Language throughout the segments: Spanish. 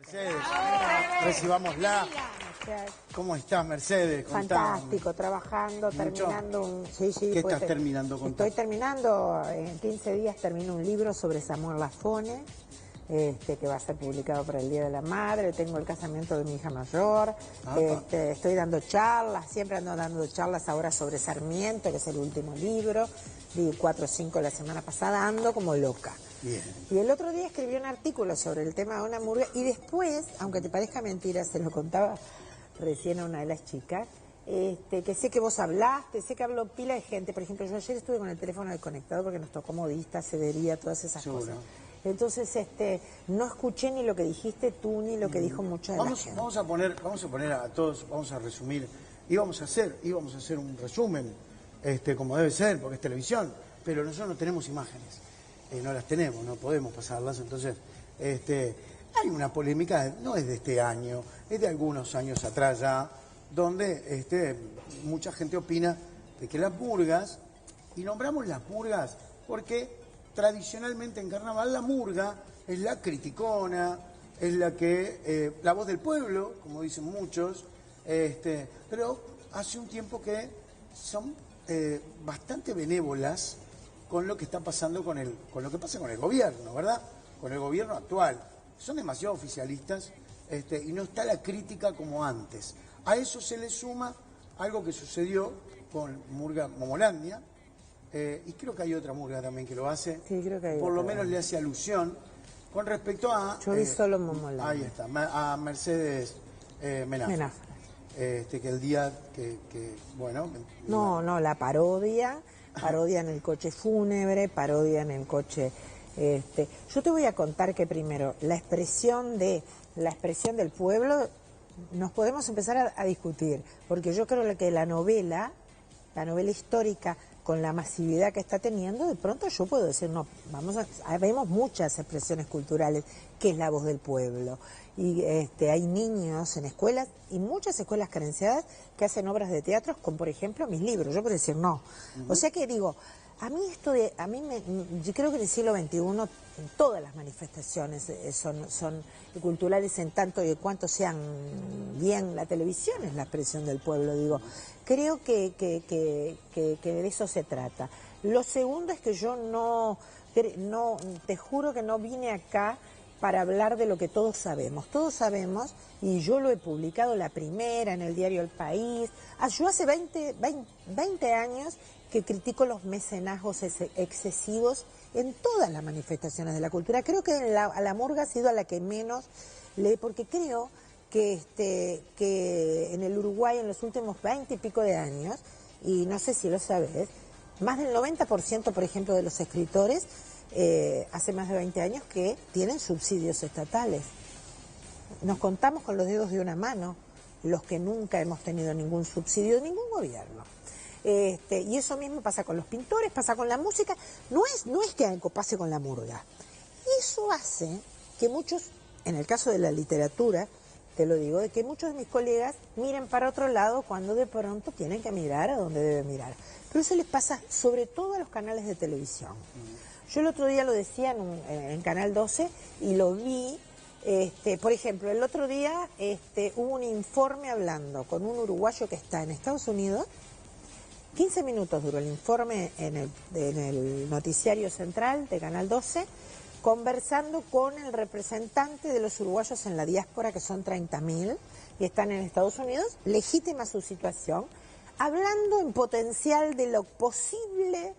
Mercedes, recibámosla. ¿Cómo estás, Mercedes? Fantástico, trabajando, ¿Mucho? terminando un... Sí, ¿Qué estás terminando? Estoy terminando, en 15 días termino un libro sobre Samuel Lafone, que va a ser publicado para el Día de la Madre. Tengo el casamiento de mi hija mayor. Estoy dando charlas, siempre ando dando charlas ahora sobre Sarmiento, que es el último libro. Di 4 o 5 la semana pasada, ando como loca. Bien. Y el otro día escribí un artículo sobre el tema de una murga, y después, aunque te parezca mentira, se lo contaba recién a una de las chicas, que sé que vos hablaste, sé que habló pila de gente. Por ejemplo, yo ayer estuve con el teléfono desconectado porque nos tocó modista, cedería, todas esas cosas. Entonces, no escuché ni lo que dijiste tú, ni lo que dijo mucha de la gente. Vamos a poner a todos, vamos a resumir, íbamos a hacer un resumen, como debe ser, porque es televisión, pero nosotros no tenemos imágenes, no las tenemos, no podemos pasarlas. Entonces, hay una polémica, no es de este año, es de algunos años atrás ya, donde mucha gente opina de que las murgas, y nombramos las murgas porque tradicionalmente en carnaval la murga es la criticona, es la voz del pueblo, como dicen muchos, pero hace un tiempo que son bastante benévolas con lo que está pasando con lo que pasa con el gobierno, ¿verdad? Con el gobierno actual. Son demasiado oficialistas, y no está la crítica como antes. A eso se le suma algo que sucedió con Murga Momolandia, y creo que hay otra murga también que lo hace. Sí, creo que hay por lo otra. menos le hace alusión con respecto a... Yo vi solo Momolandia. Ahí está, a Mercedes Menáfora. Que el día bueno... No, la parodia en el coche fúnebre, parodia en el coche... Yo te voy a contar que primero, la expresión del pueblo, nos podemos empezar a discutir, porque yo creo que la novela histórica, con la masividad que está teniendo, de pronto yo puedo decir, no, vemos muchas expresiones culturales, que es la voz del pueblo. Y hay niños en escuelas, y muchas escuelas carenciadas, que hacen obras de teatro con, por ejemplo, mis libros. Yo puedo decir no. O sea que digo, yo creo que en el siglo XXI todas las manifestaciones son culturales, en tanto y en cuanto sean bien. La televisión es la expresión del pueblo, digo. Creo que de eso se trata. Lo segundo es que yo no, te juro que no vine acá para hablar de lo que todos sabemos. Todos sabemos, y yo lo he publicado la primera en el diario El País. Yo hace 20 años que critico los mecenazgos excesivos en todas las manifestaciones de la cultura. Creo que a la murga ha sido a la que menos lee, porque creo que en el Uruguay en los últimos 20 y pico de años, y no sé si lo sabes, más del 90%, por ejemplo, de los escritores hace más de 20 años que tienen subsidios estatales. Nos contamos con los dedos de una mano los que nunca hemos tenido ningún subsidio de ningún gobierno. Y eso mismo pasa con los pintores, pasa con la música. No es que algo pase con la murga. Eso hace que muchos, en el caso de la literatura, te lo digo, de que muchos de mis colegas miren para otro lado cuando de pronto tienen que mirar a donde deben mirar. Pero eso les pasa sobre todo a los canales de televisión. Yo el otro día lo decía en Canal 12 y lo vi. Por ejemplo, el otro día hubo un informe hablando con un uruguayo que está en Estados Unidos. 15 minutos duró el informe en el noticiario central de Canal 12, conversando con el representante de los uruguayos en la diáspora, que son 30.000, y están en Estados Unidos, legítima su situación, hablando en potencial de lo posible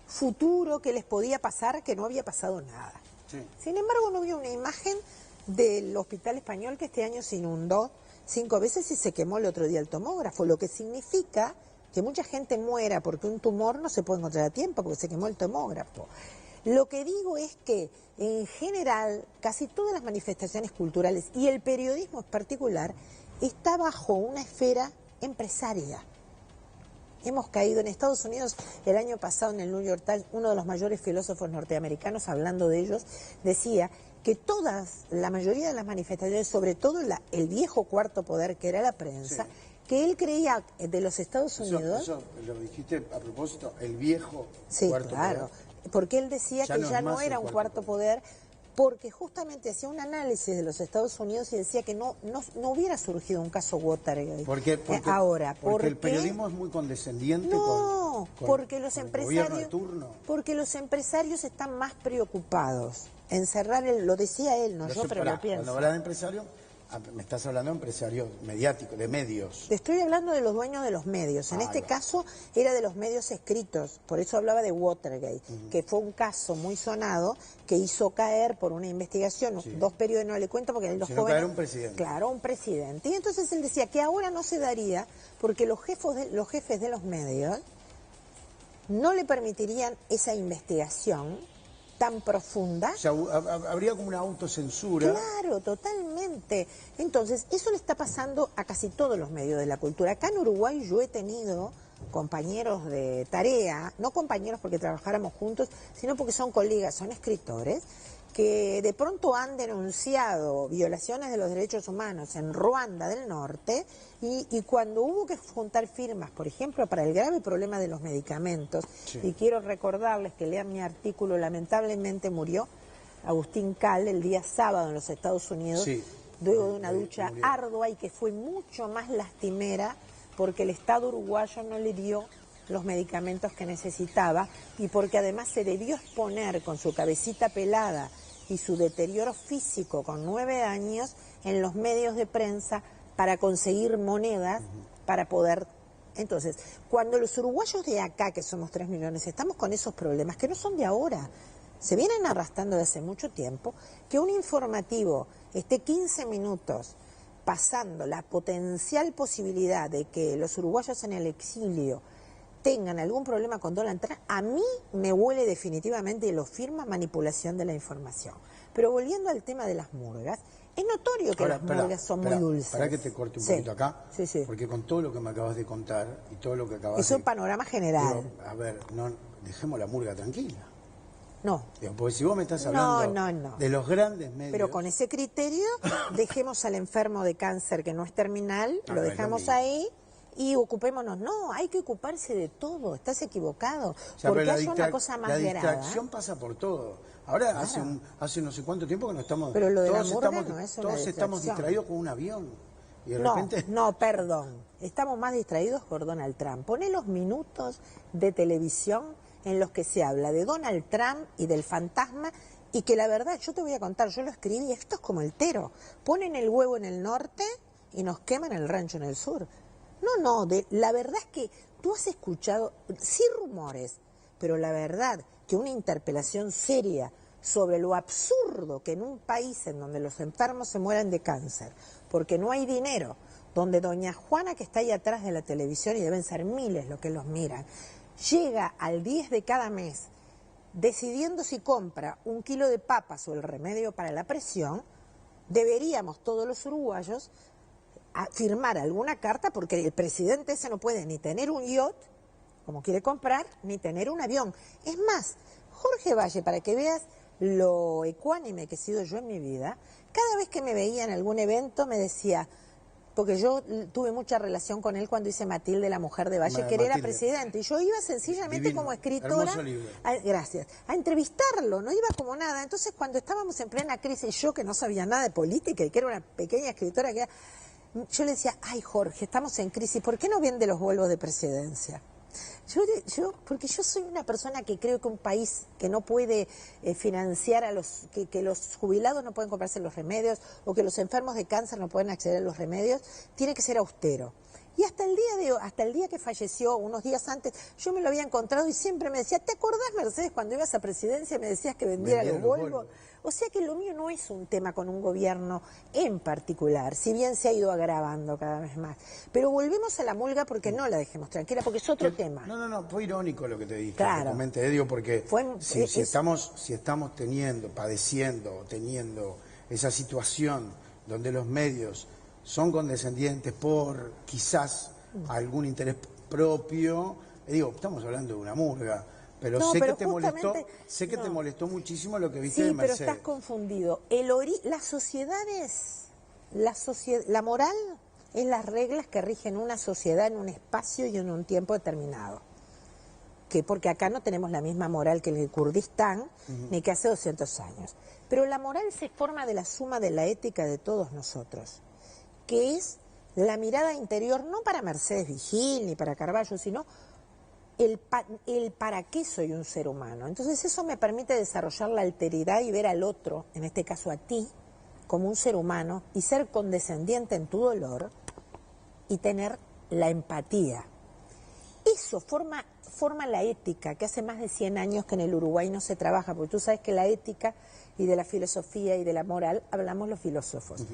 futuro que les podía pasar, que no había pasado nada. Sí. Sin embargo, no había una imagen del Hospital Español, que este año se inundó 5 veces y se quemó el otro día el tomógrafo, lo que significa que mucha gente muera porque un tumor no se puede encontrar a tiempo porque se quemó el tomógrafo. Lo que digo es que, en general, casi todas las manifestaciones culturales, y el periodismo en particular, está bajo una esfera empresaria. Hemos caído en Estados Unidos, el año pasado en el New York Times, uno de los mayores filósofos norteamericanos, hablando de ellos, decía que la mayoría de las manifestaciones, sobre todo el viejo cuarto poder que era la prensa, sí, que él creía de los Estados Unidos... Eso lo dijiste a propósito, el viejo sí, cuarto claro, poder. Porque él decía que ya no era un cuarto poder, porque justamente hacía un análisis de los Estados Unidos y decía que no hubiera surgido un caso Watergate. Porque ahora, porque el periodismo es muy condescendiente porque los con el gobierno de empresarios, turno. porque los empresarios están más preocupados en cerrar lo decía él, no yo, pero lo pienso. Cuando hablas de empresario, me estás hablando de empresarios mediáticos, de medios. Te estoy hablando de los dueños de los medios. En este caso era de los medios escritos. Por eso hablaba de Watergate, que fue un caso muy sonado que hizo caer por una investigación. Dos periodos, no le cuento porque los jóvenes... caer un presidente. Claro, un presidente. Y entonces él decía que ahora no se daría porque los jefes de los medios no le permitirían esa investigación tan profunda. O sea, habría como una autocensura. Claro, totalmente. Entonces, eso le está pasando a casi todos los medios de la cultura. Acá en Uruguay yo he tenido compañeros de tarea, no compañeros porque trabajáramos juntos, sino porque son colegas, son escritores, que de pronto han denunciado violaciones de los derechos humanos en Ruanda del Norte y cuando hubo que juntar firmas, por ejemplo, para el grave problema de los medicamentos, y quiero recordarles que lean mi artículo, lamentablemente murió Agustín Cal el día sábado en los Estados Unidos, luego de una lucha ardua y que fue mucho más lastimera porque el Estado uruguayo no le dio los medicamentos que necesitaba y porque además se debió exponer con su cabecita pelada y su deterioro físico con 9 años en los medios de prensa para conseguir monedas para poder... Entonces, cuando los uruguayos de acá, que somos 3 millones, estamos con esos problemas que no son de ahora, se vienen arrastrando de hace mucho tiempo, que un informativo esté 15 minutos pasando la potencial posibilidad de que los uruguayos en el exilio tengan algún problema con Donald Trump, a mí me huele definitivamente, y lo firma, manipulación de la información. Pero volviendo al tema de las murgas, es notorio que las murgas son muy dulces. Para que te corte un poquito acá, sí. Porque con todo lo que me acabas de contar y todo lo que acabas es un panorama general. Digo, a ver, no dejemos la murga tranquila. No. Digo, porque si vos me estás hablando de los grandes medios... Pero con ese criterio, dejemos al enfermo de cáncer que no es terminal, lo dejamos ahí... Y ocupémonos, no, hay que ocuparse de todo, estás equivocado, o sea, porque hay una cosa más grave. La distracción pasa por todo. Ahora hace no sé cuánto tiempo que no estamos... Pero lo de la murga no es una todos estamos distraídos con un avión. Y de repente... No, perdón, estamos más distraídos por Donald Trump. Poné los minutos de televisión en los que se habla de Donald Trump y del fantasma, y que la verdad, yo te voy a contar, yo lo escribí, esto es como el tero. Ponen el huevo en el norte y nos queman el rancho en el sur. No, la verdad es que tú has escuchado, sí rumores, pero la verdad que una interpelación seria sobre lo absurdo que en un país en donde los enfermos se mueren de cáncer, porque no hay dinero, donde doña Juana, que está ahí atrás de la televisión, y deben ser miles los que los miran, llega al 10 de cada mes decidiendo si compra 1 kilo de papas o el remedio para la presión, deberíamos todos los uruguayos a firmar alguna carta, porque el presidente ese no puede ni tener un yacht, como quiere comprar, ni tener un avión. Es más, Jorge Valle, para que veas lo ecuánime que he sido yo en mi vida, cada vez que me veía en algún evento me decía, porque yo tuve mucha relación con él cuando hice Matilde, la mujer de Valle, que él era presidente, y yo iba sencillamente como escritora, gracias, a entrevistarlo, no iba como nada. Entonces cuando estábamos en plena crisis, yo que no sabía nada de política y que era una pequeña escritora, yo le decía, ay Jorge, estamos en crisis, ¿por qué no vende los vuelos de presidencia? Porque yo soy una persona que creo que un país que no puede financiar a que los jubilados no pueden comprarse los remedios, o que los enfermos de cáncer no pueden acceder a los remedios, tiene que ser austero. Y hasta el día que falleció, unos días antes, yo me lo había encontrado y siempre me decía, ¿te acordás, Mercedes, cuando ibas a presidencia me decías que vendiera los Volvo? O sea que lo mío no es un tema con un gobierno en particular, si bien se ha ido agravando cada vez más. Pero volvemos a la mulga, porque no la dejemos tranquila, porque es otro tema. No, fue irónico lo que te dije. Claro. Digo, porque si estamos padeciendo, teniendo esa situación donde los medios son condescendientes por quizás algún interés propio, estamos hablando de una murga, pero sé que te molestó muchísimo lo que viste de Mercedes. Sí, pero estás confundido. Las sociedades, la moral es las reglas que rigen una sociedad en un espacio y en un tiempo determinado. que porque acá no tenemos la misma moral que en el Kurdistán, ni que hace 200 años. Pero la moral se forma de la suma de la ética de todos nosotros, que es la mirada interior, no para Mercedes Vigil ni para Carballo, sino el para qué soy un ser humano. Entonces eso me permite desarrollar la alteridad y ver al otro, en este caso a ti, como un ser humano y ser condescendiente en tu dolor y tener la empatía. Eso forma la ética, que hace más de 100 años que en el Uruguay no se trabaja, porque tú sabes que la ética y de la filosofía y de la moral hablamos los filósofos.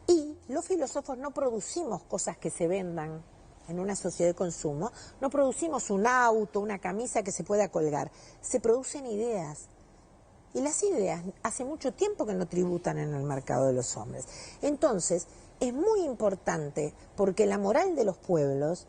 Y los filósofos no producimos cosas que se vendan en una sociedad de consumo, no producimos un auto, una camisa que se pueda colgar, se producen ideas. Y las ideas hace mucho tiempo que no tributan en el mercado de los hombres. Entonces, es muy importante, porque la moral de los pueblos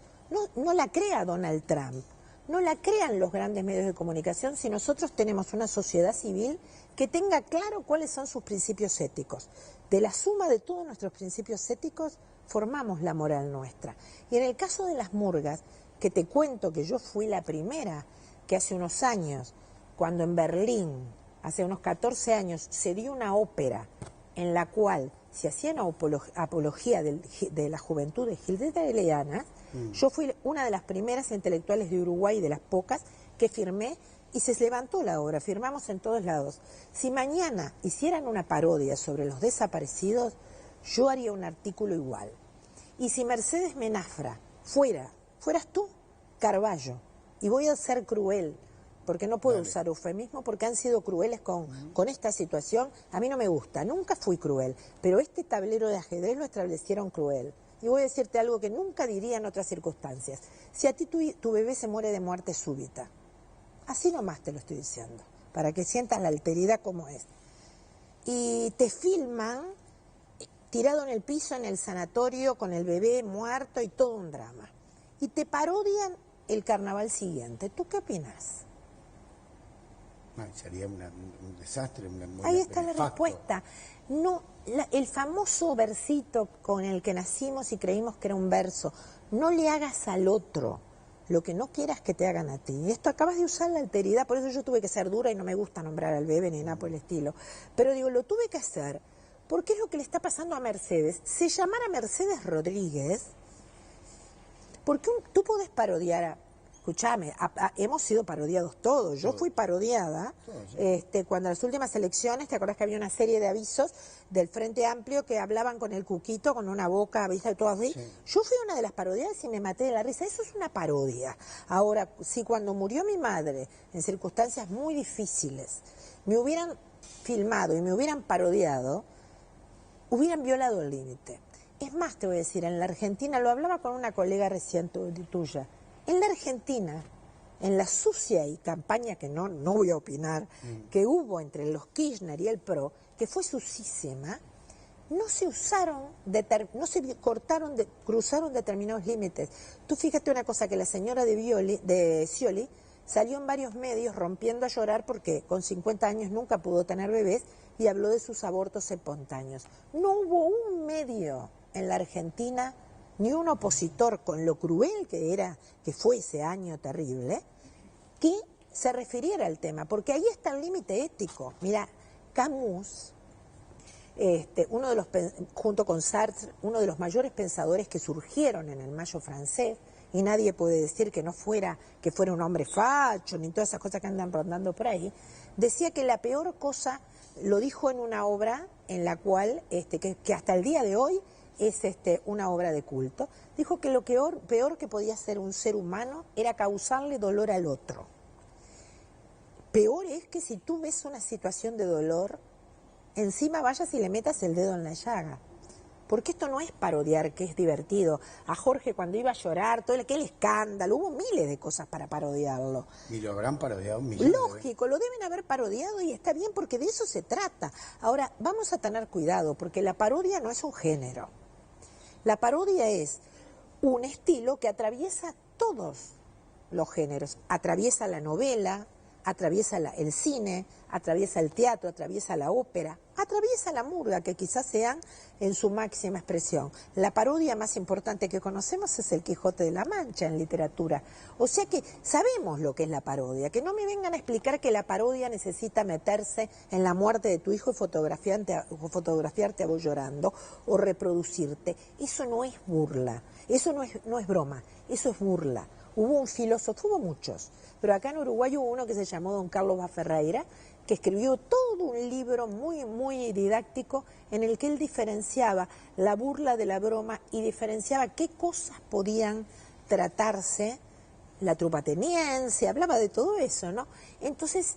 no la crea Donald Trump, no la crean los grandes medios de comunicación, si nosotros tenemos una sociedad civil que tenga claro cuáles son sus principios éticos. De la suma de todos nuestros principios éticos formamos la moral nuestra. Y en el caso de las murgas, que te cuento que yo fui la primera que hace unos años, cuando en Berlín, hace unos 14 años, se dio una ópera en la cual se hacía una apología de la juventud de Hilderiana. Yo fui una de las primeras intelectuales de Uruguay, de las pocas, que firmé y se levantó la obra, firmamos en todos lados. Si mañana hicieran una parodia sobre los desaparecidos, yo haría un artículo igual. Y si Mercedes Menafra fueras tú, Carballo, y voy a ser cruel, porque no puedo usar eufemismo, porque han sido crueles con esta situación, a mí no me gusta, nunca fui cruel, pero este tablero de ajedrez lo establecieron cruel. Y voy a decirte algo que nunca diría en otras circunstancias. Si a ti tu bebé se muere de muerte súbita, así nomás te lo estoy diciendo, para que sientas la alteridad como es, y te filman tirado en el piso en el sanatorio con el bebé muerto y todo un drama, y te parodian el carnaval siguiente, ¿tú qué opinas? Sería un desastre. Ahí está la respuesta. No, el famoso versito con el que nacimos y creímos que era un verso, no le hagas al otro lo que no quieras que te hagan a ti. Y esto acabas de usar la alteridad, por eso yo tuve que ser dura y no me gusta nombrar al bebé ni nada por el estilo. Pero digo, lo tuve que hacer porque es lo que le está pasando a Mercedes. Se llamara Mercedes Rodríguez, porque tú podés parodiar escúchame, hemos sido parodiados todos. Yo fui parodiada cuando en las últimas elecciones, ¿te acordás que había una serie de avisos del Frente Amplio que hablaban con el cuquito, con una boca, ¿viste? Todo así? Sí. Yo fui una de las parodiadas y me maté de la risa. Eso es una parodia. Ahora, si cuando murió mi madre, en circunstancias muy difíciles, me hubieran filmado y me hubieran parodiado, hubieran violado el límite. Es más, te voy a decir, en la Argentina, lo hablaba con una colega recién tuya, en la Argentina, en la sucia y campaña que no voy a opinar, que hubo entre los Kirchner y el PRO, que fue sucísima, no se cruzaron determinados límites. Tú fíjate una cosa, que la señora de Scioli salió en varios medios rompiendo a llorar porque con 50 años nunca pudo tener bebés y habló de sus abortos espontáneos. No hubo un medio en la Argentina, ni un opositor, con lo cruel que fue ese año terrible, que se refiriera al tema, porque ahí está el límite ético. Mira, Camus, junto con Sartre, uno de los mayores pensadores que surgieron en el Mayo francés, y nadie puede decir que fuera un hombre facho, ni todas esas cosas que andan rondando por ahí, decía que la peor cosa, lo dijo en una obra en la cual, que hasta el día de hoy es una obra de culto, dijo que lo peor que podía hacer un ser humano era causarle dolor al otro. Peor es que si tú ves una situación de dolor, encima vayas y le metas el dedo en la llaga. Porque esto no es parodiar, que es divertido. A Jorge cuando iba a llorar, todo aquel escándalo, hubo miles de cosas para parodiarlo. Y lo habrán parodiado millones. Lógico, lo deben haber parodiado y está bien porque de eso se trata. Ahora, vamos a tener cuidado porque la parodia no es un género. La parodia es un estilo que atraviesa todos los géneros. Atraviesa la novela, atraviesa el cine, atraviesa el teatro, atraviesa la ópera. atraviesa la murga, que quizás sean en su máxima expresión. La parodia más importante que conocemos es el Quijote de la Mancha en literatura. O sea que sabemos lo que es la parodia, que no me vengan a explicar que la parodia necesita meterse en la muerte de tu hijo y fotografiarte a vos llorando o reproducirte. Eso no es burla, eso no es broma, eso es burla. Hubo un filósofo, hubo muchos, pero acá en Uruguay hubo uno que se llamó don Carlos Baferreira, que escribió todo un libro muy, muy didáctico en el que él diferenciaba la burla de la broma y diferenciaba qué cosas podían tratarse, la trupa ateniense, hablaba de todo eso, ¿no? Entonces,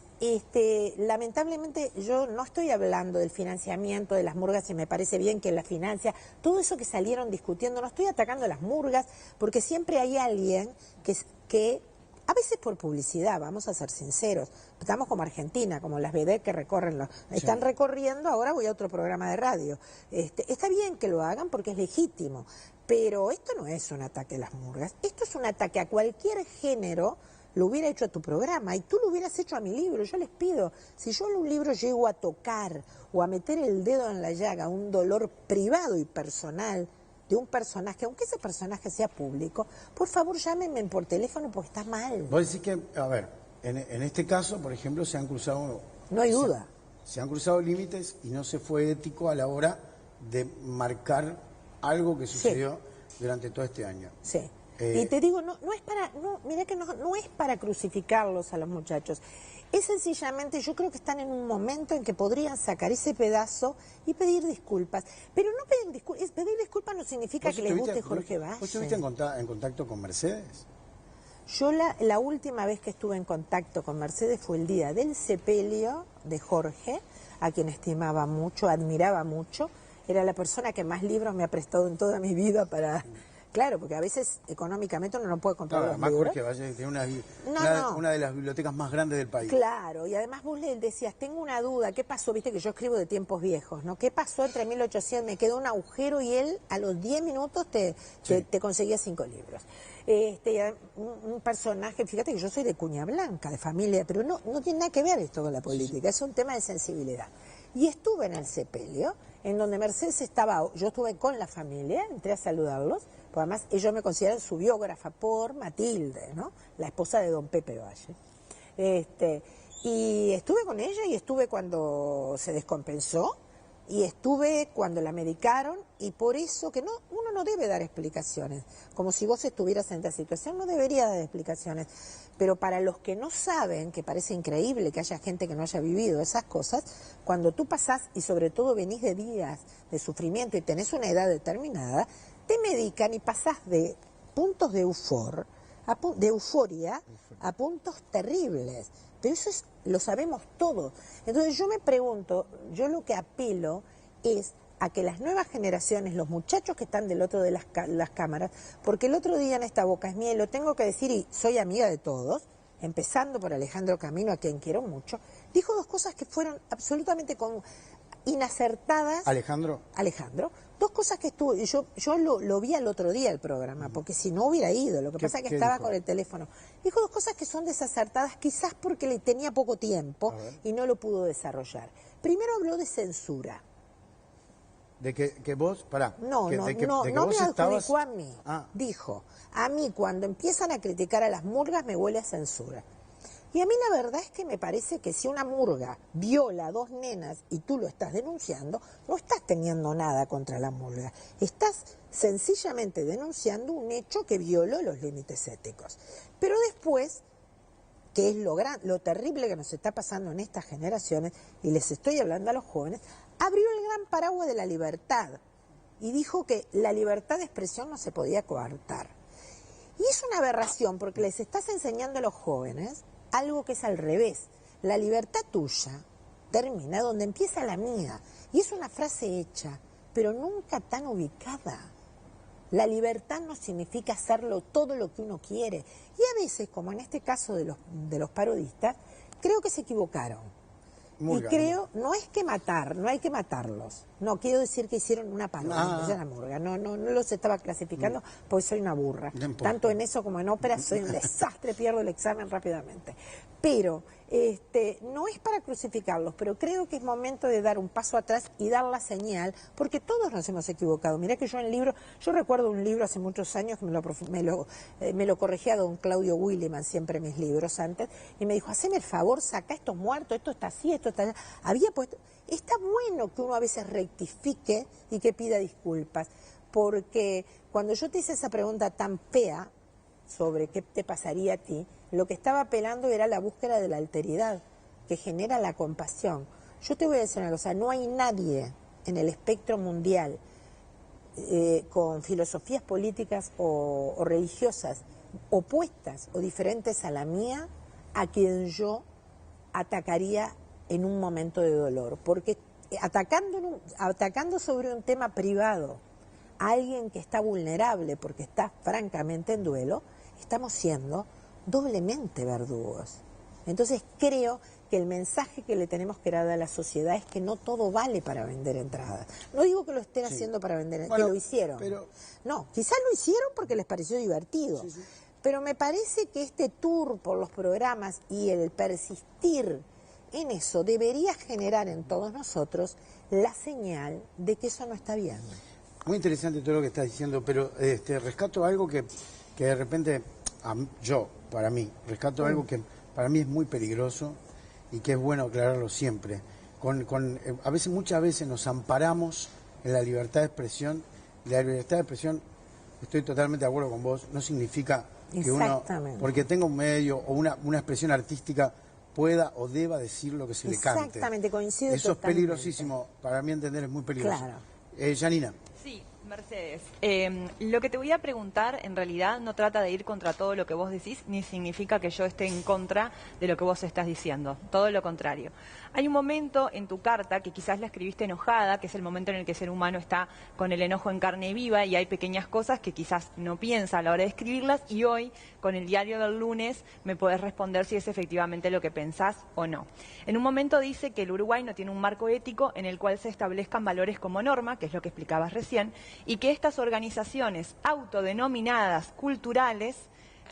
lamentablemente yo no estoy hablando del financiamiento de las murgas, y me parece bien que la financia, todo eso que salieron discutiendo, no estoy atacando a las murgas, porque siempre hay alguien que a veces por publicidad, vamos a ser sinceros, estamos como Argentina, como las BD que recorren, están recorriendo, ahora voy a otro programa de radio. Está bien que lo hagan porque es legítimo, pero esto no es un ataque a las murgas, esto es un ataque a cualquier género. Lo hubiera hecho a tu programa y tú lo hubieras hecho a mi libro. Yo les pido, si yo en un libro llego a tocar o a meter el dedo en la llaga, un dolor privado y personal de un personaje, aunque ese personaje sea público, por favor llámenme por teléfono porque está mal. Vos decís que, a ver, en este caso, por ejemplo, se han cruzado... No hay duda. Se han cruzado límites y no se fue ético a la hora de marcar algo que sucedió durante todo este año. Sí. Y te digo, no es para, mira que no es para crucificarlos a los muchachos. Es sencillamente, yo creo que están en un momento en que podrían sacar ese pedazo y pedir disculpas. Pero no pedir disculpas, pedir disculpas no significa que les guste Jorge Valle. ¿Vos estuviste en contacto con Mercedes? Yo la última vez que estuve en contacto con Mercedes fue el día del sepelio de Jorge, a quien estimaba mucho, admiraba mucho. Era la persona que más libros me ha prestado en toda mi vida para... Claro, porque a veces económicamente uno no puede comprar los libros. Jorge Valle tiene una de las bibliotecas más grandes del país. Claro, y además vos le decías, tengo una duda, ¿qué pasó? Viste que yo escribo de tiempos viejos, ¿no? ¿Qué pasó entre 1800? Me quedó un agujero y él a los 10 minutos te conseguía 5 libros. Un personaje, fíjate que yo soy de cuña blanca, de familia, pero no tiene nada que ver esto con la política, es un tema de sensibilidad. Y estuve en el sepelio, en donde Mercedes estaba, yo estuve con la familia, entré a saludarlos, porque además ellos me consideran su biógrafa por Matilde, ¿no? La esposa de don Pepe Valle. Y estuve con ella y estuve cuando se descompensó y estuve cuando la medicaron, y por eso que uno no debe dar explicaciones, como si vos estuvieras en esta situación, no debería dar explicaciones. Pero para los que no saben, que parece increíble que haya gente que no haya vivido esas cosas, cuando tú pasás y sobre todo venís de días de sufrimiento y tenés una edad determinada, te medican y pasás de puntos de euforia a puntos terribles. Pero eso lo sabemos todos. Entonces yo me pregunto, yo lo que apelo es a que las nuevas generaciones, los muchachos que están del otro de las cámaras, porque el otro día en esta Boca es Mía, y lo tengo que decir y soy amiga de todos, empezando por Alejandro Camino, a quien quiero mucho, dijo dos cosas que fueron absolutamente inacertadas. Alejandro, dos cosas que estuvo, y yo lo vi al otro día el programa, porque si no hubiera ido, lo que pasa es que estaba con el teléfono. Dijo dos cosas que son desacertadas, quizás porque le tenía poco tiempo y no lo pudo desarrollar. Primero habló de censura. De que vos, pará. No me adjudicó a mí. Dijo, a mí cuando empiezan a criticar a las murgas me huele a censura. Y a mí la verdad es que me parece que si una murga viola a 2 nenas y tú lo estás denunciando, no estás teniendo nada contra la murga. Estás sencillamente denunciando un hecho que violó los límites éticos. Pero después, que es lo terrible que nos está pasando en estas generaciones, y les estoy hablando a los jóvenes, abrió el gran paraguas de la libertad y dijo que la libertad de expresión no se podía coartar. Y es una aberración porque les estás enseñando a los jóvenes algo que es al revés. La libertad tuya termina donde empieza la mía. Y es una frase hecha, pero nunca tan ubicada. La libertad no significa hacerlo todo lo que uno quiere. Y a veces, como en este caso de los parodistas, creo que se equivocaron. Murga, y creo, no es que matar, no hay que matarlos. No, quiero decir que hicieron una parodia, de la murga. No los estaba clasificando porque soy una burra. Tanto en eso como en ópera soy un desastre, pierdo el examen rápidamente. Pero no es para crucificarlos, pero creo que es momento de dar un paso atrás y dar la señal, porque todos nos hemos equivocado. Mirá que yo recuerdo un libro hace muchos años que me lo corregía don Claudio Williman, siempre mis libros antes, y me dijo, haceme el favor, saca estos muertos, esto está así, esto está allá. Había puesto, está bueno que uno a veces rectifique y que pida disculpas, porque cuando yo te hice esa pregunta tan fea sobre qué te pasaría a ti, lo que estaba apelando era la búsqueda de la alteridad, que genera la compasión. Yo te voy a decir una cosa, no hay nadie en el espectro mundial con filosofías políticas o religiosas opuestas o diferentes a la mía, a quien yo atacaría en un momento de dolor, porque atacando sobre un tema privado a alguien que está vulnerable porque está francamente en duelo, estamos siendo doblemente verdugos. Entonces creo que el mensaje que le tenemos que dar a la sociedad es que no todo vale para vender entradas. No digo que lo estén haciendo para vender entradas, que lo hicieron. No, quizás lo hicieron porque les pareció divertido. Pero me parece que este tour por los programas y el persistir en eso debería generar en todos nosotros la señal de que eso no está bien. Muy interesante todo lo que estás diciendo, pero rescato algo que de repente, para mí, rescato algo que para mí es muy peligroso y que es bueno aclararlo siempre. Muchas veces nos amparamos en la libertad de expresión. La libertad de expresión, estoy totalmente de acuerdo con vos, no significa que uno, porque tenga un medio o una expresión artística, pueda o deba decir lo que se le cante. Exactamente, coincido. Eso totalmente. Es peligrosísimo, para mí entender es muy peligroso. Claro. Janina. Sí, Mercedes. Lo que te voy a preguntar en realidad no trata de ir contra todo lo que vos decís, ni significa que yo esté en contra de lo que vos estás diciendo. Todo lo contrario. Hay un momento en tu carta que quizás la escribiste enojada, que es el momento en el que el ser humano está con el enojo en carne viva y hay pequeñas cosas que quizás no piensa a la hora de escribirlas, y hoy, con el diario del lunes, me podés responder si es efectivamente lo que pensás o no. En un momento dice que el Uruguay no tiene un marco ético en el cual se establezcan valores como norma, que es lo que explicabas recién, y que estas organizaciones autodenominadas culturales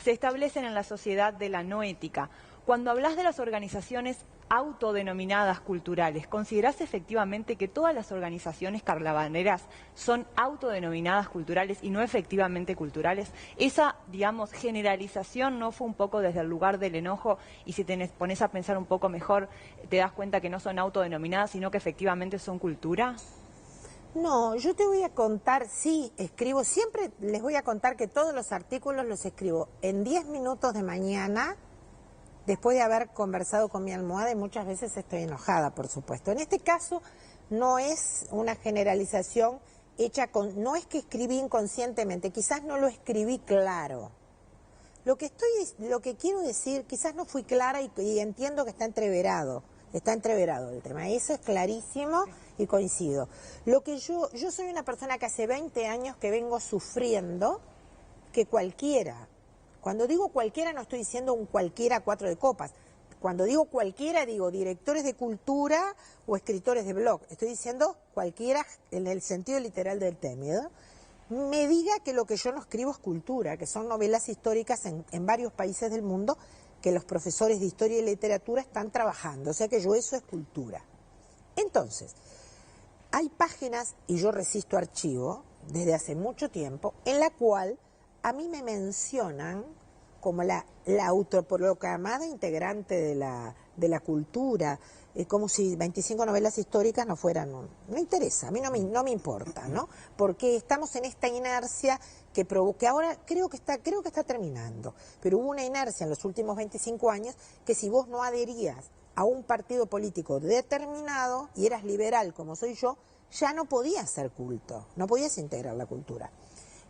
se establecen en la sociedad de la no ética. Cuando hablas de las organizaciones autodenominadas culturales, ¿considerás efectivamente que todas las organizaciones carnavaleras son autodenominadas culturales y no efectivamente culturales? Esa, digamos, generalización no fue un poco desde el lugar del enojo, y si te pones a pensar un poco mejor, te das cuenta que no son autodenominadas, sino que efectivamente son cultura. No, yo te voy a contar, sí, escribo, siempre les voy a contar que todos los artículos los escribo en 10 minutos de mañana, después de haber conversado con mi almohada, y muchas veces estoy enojada, por supuesto. En este caso no es una generalización hecha no es que escribí inconscientemente, quizás no lo escribí claro. Lo que quiero decir, quizás no fui clara y entiendo que está entreverado el tema, eso es clarísimo y coincido. Yo soy una persona que hace 20 años que vengo sufriendo que cualquiera, cuando digo cualquiera no estoy diciendo un cualquiera 4 de copas, cuando digo cualquiera digo directores de cultura o escritores de blog, estoy diciendo cualquiera en el sentido literal del término, me diga que lo que yo no escribo es cultura, que son novelas históricas en varios países del mundo que los profesores de historia y literatura están trabajando, o sea que eso es cultura. Entonces, hay páginas, y yo resisto archivo desde hace mucho tiempo, en la cual a mí me mencionan como la autoproclamada integrante de la cultura, como si 25 novelas históricas no fueran, no interesa, a mí no me importa, ¿no? Porque estamos en esta inercia que ahora creo que está terminando, pero hubo una inercia en los últimos 25 años que si vos no adherías a un partido político determinado y eras liberal como soy yo, ya no podías ser culto, no podías integrar la cultura.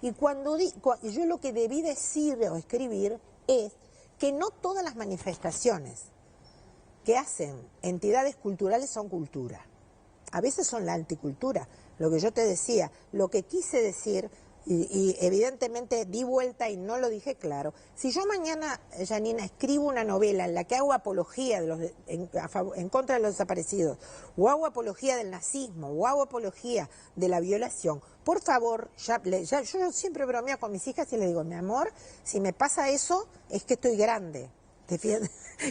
Y yo lo que debí decir o escribir es que no todas las manifestaciones que hacen entidades culturales son cultura. A veces son la anticultura. Lo que yo te decía, lo que quise decir, y evidentemente di vuelta y no lo dije claro, si yo mañana, Janina, escribo una novela en la que hago apología en contra de los desaparecidos, o hago apología del nazismo, o hago apología de la violación, por favor, yo siempre bromeo con mis hijas y les digo, mi amor, si me pasa eso, es que estoy grande.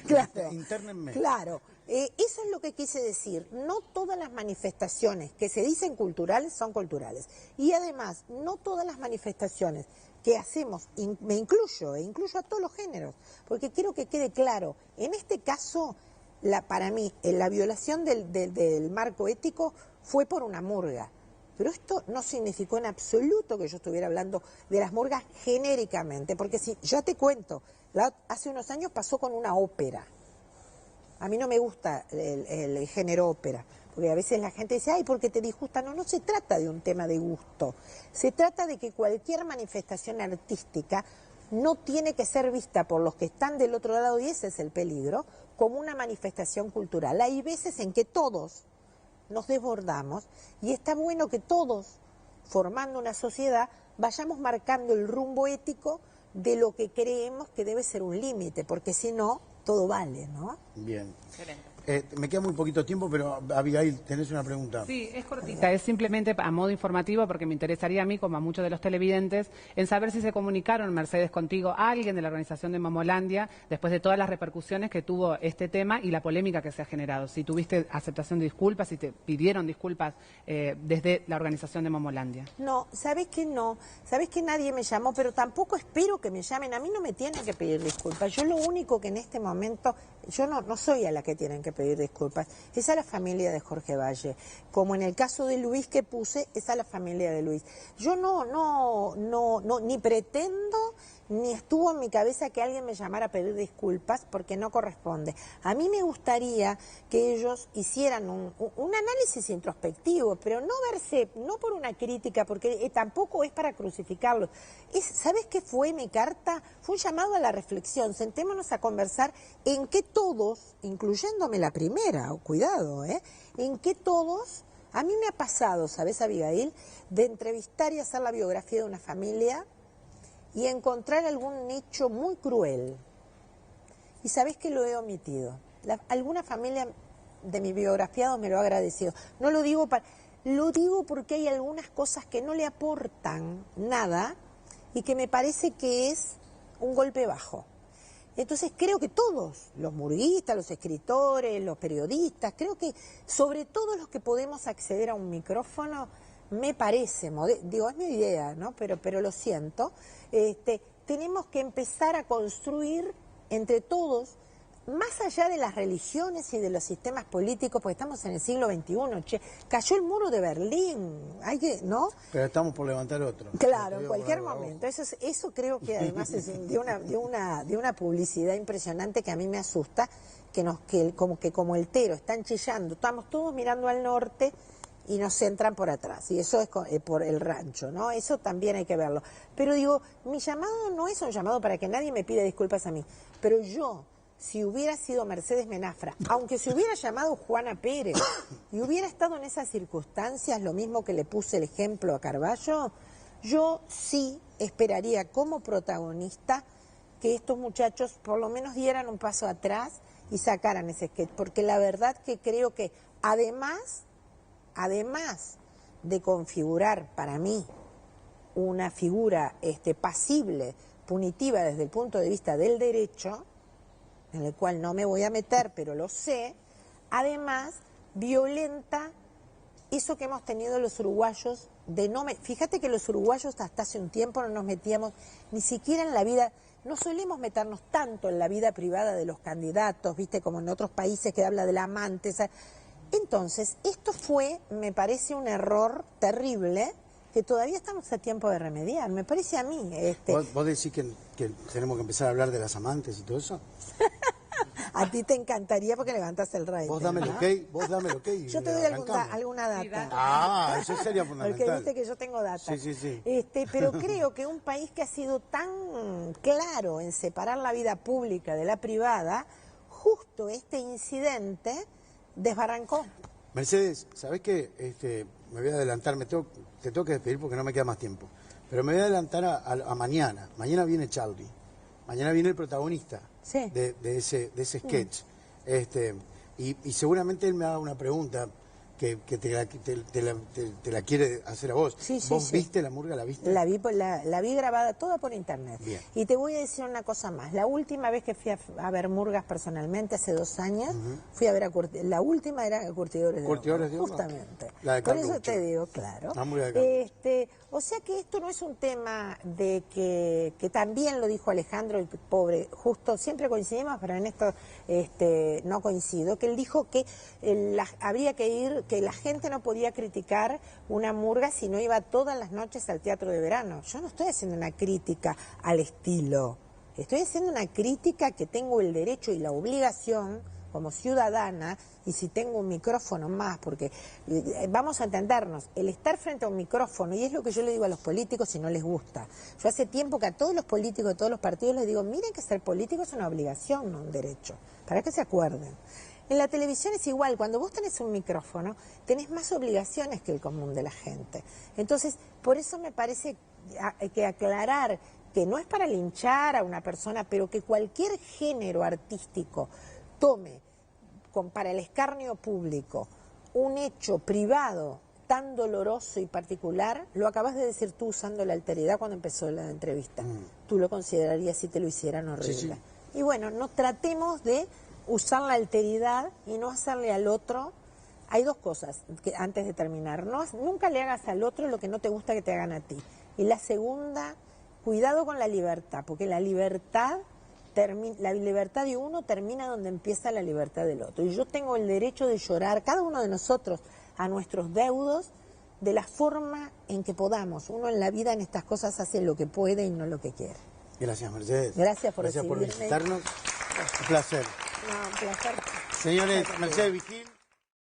Claro, Internenme. claro. Eso es lo que quise decir. No todas las manifestaciones que se dicen culturales son culturales. Y además, no todas las manifestaciones que hacemos, me incluyo, incluyo a todos los géneros, porque quiero que quede claro, en este caso, para mí, la violación del marco ético fue por una murga. Pero esto no significó en absoluto que yo estuviera hablando de las murgas genéricamente, porque si ya te cuento, hace unos años pasó con una ópera. A mí no me gusta el género ópera, porque a veces la gente dice, ay, ¿por qué te disgusta? No, no se trata de un tema de gusto. Se trata de que cualquier manifestación artística no tiene que ser vista por los que están del otro lado, y ese es el peligro, como una manifestación cultural. Hay veces en que todos nos desbordamos y está bueno que todos, formando una sociedad, vayamos marcando el rumbo ético de lo que creemos que debe ser un límite, porque si no, todo vale, ¿no? Bien. Excelente. Me queda muy poquito tiempo, pero Abigail, tenés una pregunta. Sí, es cortita, es simplemente a modo informativo porque me interesaría a mí, como a muchos de los televidentes, en saber si se comunicaron, Mercedes, contigo, alguien de la organización de Mamolandia, después de todas las repercusiones que tuvo este tema y la polémica que se ha generado. Si tuviste aceptación de disculpas, si te pidieron disculpas desde la organización de Mamolandia. No, sabes que no, sabes que nadie me llamó, pero tampoco espero que me llamen. A mí no me tienen que pedir disculpas. Yo lo único que en este momento, yo no soy a la que tienen que pedir disculpas, es a la familia de Jorge Valle. Como en el caso de Luis que puse, es a la familia de Luis. Yo no, ni pretendo, ni estuvo en mi cabeza que alguien me llamara a pedir disculpas, porque no corresponde. A mí me gustaría que ellos hicieran un análisis introspectivo, pero no verse, no por una crítica, porque tampoco es para crucificarlos. ¿Sabes qué fue mi carta? Fue un llamado a la reflexión. Sentémonos a conversar en que todos, incluyéndome la primera, cuidado, en que todos, a mí me ha pasado, ¿sabes, Abigail?, de entrevistar y hacer la biografía de una familia y encontrar algún hecho muy cruel. Y sabés que lo he omitido. Alguna familia de mi biografiado me lo ha agradecido. No lo digo lo digo porque hay algunas cosas que no le aportan nada y que me parece que es un golpe bajo. Entonces creo que todos, los murguistas, los escritores, los periodistas, creo que sobre todo los que podemos acceder a un micrófono, me parece, digo, es mi idea, ¿no? Pero lo siento, tenemos que empezar a construir entre todos, más allá de las religiones y de los sistemas políticos, porque estamos en el siglo XXI, cayó el muro de Berlín, ¿no? Pero estamos por levantar otro. Claro, en cualquier momento. Eso creo que además es de una publicidad impresionante que a mí me asusta, como el tero, están chillando, estamos todos mirando al norte y nos entran por atrás, y eso es por el rancho, ¿no? Eso también hay que verlo. Pero digo, mi llamado no es un llamado para que nadie me pida disculpas a mí, pero yo, si hubiera sido Mercedes Menafra, aunque se hubiera llamado Juana Pérez y hubiera estado en esas circunstancias, lo mismo que le puse el ejemplo a Carballo, yo sí esperaría como protagonista que estos muchachos por lo menos dieran un paso atrás y sacaran ese sketch, porque la verdad que creo que además de configurar para mí una figura pasible, punitiva desde el punto de vista del derecho, en el cual no me voy a meter, pero lo sé, además violenta eso que hemos tenido los uruguayos fíjate que los uruguayos hasta hace un tiempo no nos metíamos ni siquiera en la vida, no solemos meternos tanto en la vida privada de los candidatos, viste, como en otros países que habla del amante. Entonces, esto fue, me parece, un error terrible que todavía estamos a tiempo de remediar, me parece a mí. ¿Vos decís que tenemos que empezar a hablar de las amantes y todo eso? A ti te encantaría porque levantas el rating. Vos dame el ok. Yo te doy alguna data. Eso sería fundamental. Porque viste que yo tengo data. Sí. Pero creo que un país que ha sido tan claro en separar la vida pública de la privada, justo este incidente desbarrancó. Mercedes, ¿sabés qué? Me voy a adelantar, te tengo que despedir porque no me queda más tiempo. Pero me voy a adelantar a mañana. Mañana viene Chauri. Mañana viene el protagonista de ese sketch. Y seguramente él me haga una pregunta que te la quiere hacer a vos. Sí, sí, ¿Vos sí. viste la murga? ¿La viste? La vi grabada toda por internet. Bien. Y te voy a decir una cosa más. La última vez que fui a ver murgas personalmente, hace 2 años, fui a ver a la última era Curtidores de Horno. Justamente. La de por eso Carlucho. te digo, claro. La murga de Carlucho. O sea que esto no es un tema de que también lo dijo Alejandro, el pobre, justo, siempre coincidimos, pero en esto no coincido, que él dijo que habría que ir, que la gente no podía criticar una murga si no iba todas las noches al teatro de verano. Yo no estoy haciendo una crítica al estilo, estoy haciendo una crítica que tengo el derecho y la obligación como ciudadana, y si tengo un micrófono más, porque vamos a entendernos, el estar frente a un micrófono, y es lo que yo le digo a los políticos si no les gusta. Yo hace tiempo que a todos los políticos de todos los partidos les digo, miren que ser político es una obligación, no un derecho, para que se acuerden. En la televisión es igual, cuando vos tenés un micrófono, tenés más obligaciones que el común de la gente. Entonces, por eso me parece que aclarar que no es para linchar a una persona, pero que cualquier género artístico tome para el escarnio público un hecho privado tan doloroso y particular, lo acabas de decir tú usando la alteridad cuando empezó la entrevista. Tú lo considerarías si te lo hicieran horrible. Sí, sí. Y bueno, no tratemos de usar la alteridad y no hacerle al otro. Hay 2 cosas que antes de terminar. Nunca le hagas al otro lo que no te gusta que te hagan a ti. Y la segunda, cuidado con la libertad, porque la libertad de uno termina donde empieza la libertad del otro. Y yo tengo el derecho de llorar, cada uno de nosotros, a nuestros deudos, de la forma en que podamos. Uno en la vida en estas cosas hace lo que puede y no lo que quiere. Gracias, Mercedes. Gracias por visitarnos. Un placer. No, un placer. Señores, Mercedes Vigil.